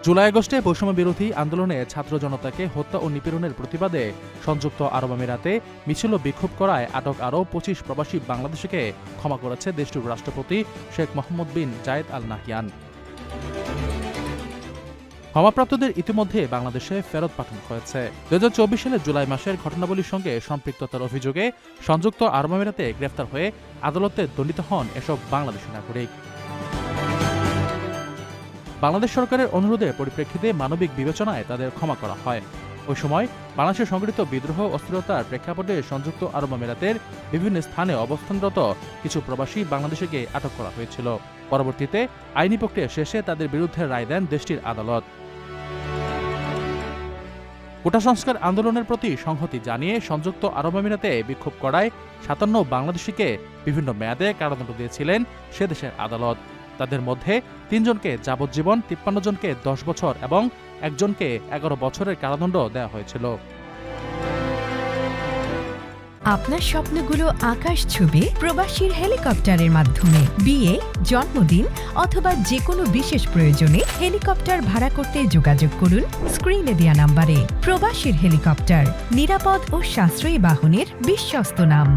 জুলাই আগস্টে বৈষম্য বিরোধী আন্দোলনে ছাত্র জনতাকে হত্যা ও নিপীড়নের প্রতিবাদে সংযুক্ত আরব আমিরাতে মিছিল ও বিক্ষোভ করায় আটক আরও ২৫ প্রবাসী বাংলাদেশিকে ক্ষমা করেছে দেশটির রাষ্ট্রপতি শেখ মোহাম্মদ বিন জায়েদ আল নাহিয়ান। ক্ষমাপ্রাপ্তদের ইতিমধ্যে বাংলাদেশে ফেরত পাঠানো হয়েছে। ২০২৪ সালের জুলাই মাসের ঘটনাবলীর সঙ্গে সম্পৃক্ততার অভিযোগে সংযুক্ত আরব আমিরাতে গ্রেফতার হয়ে আদালতে দণ্ডিত হন এসব বাংলাদেশি নাগরিক। বাংলাদেশ সরকারের অনুরোধের পরিপ্রেক্ষিতে মানবিক বিবেচনায় তাদের ক্ষমা করা হয়। ওই সময় বাংলাদেশে সংঘটিত বিদ্রোহ অস্থিরতার প্রেক্ষাপটে সংযুক্ত আরব আমিরাতের বিভিন্ন স্থানে অবস্থানরত কিছু প্রবাসী বাংলাদেশিকে আটক করা হয়েছিল। পরবর্তীতে আইনি প্রক্রিয়া শেষে তাদের বিরুদ্ধে রায় দেন দেশটির আদালত। কোটা সংস্কার আন্দোলনের প্রতি সংহতি জানিয়ে সংযুক্ত আরব আমিরাতে বিক্ষোভ করায় ৫৭ বাংলাদেশিকে বিভিন্ন মেয়াদে কারাদণ্ড দিয়েছিলেন সে দেশের আদালত। তাদের মধ্যে ৩ জনকে যাবজ্জীবন, ৫৩ জনকে ১০ বছর এবং একজনকে ১১ বছরের কারাদণ্ড দেওয়া হয়েছিল। আপনার স্বপ্নগুলো আকাশ ছুবে প্রবাসীর হেলিকপ্টারের মাধ্যমে। বিয়ে, জন্মদিন অথবা যে কোনো বিশেষ প্রয়োজনে হেলিকপ্টার ভাড়া করতে যোগাযোগ করুন স্ক্রিনে দেয়া নাম্বারে। প্রবাসীর হেলিকপ্টার, নিরাপদ ও সাশ্রয়ী বাহনের বিশ্বস্ত নাম।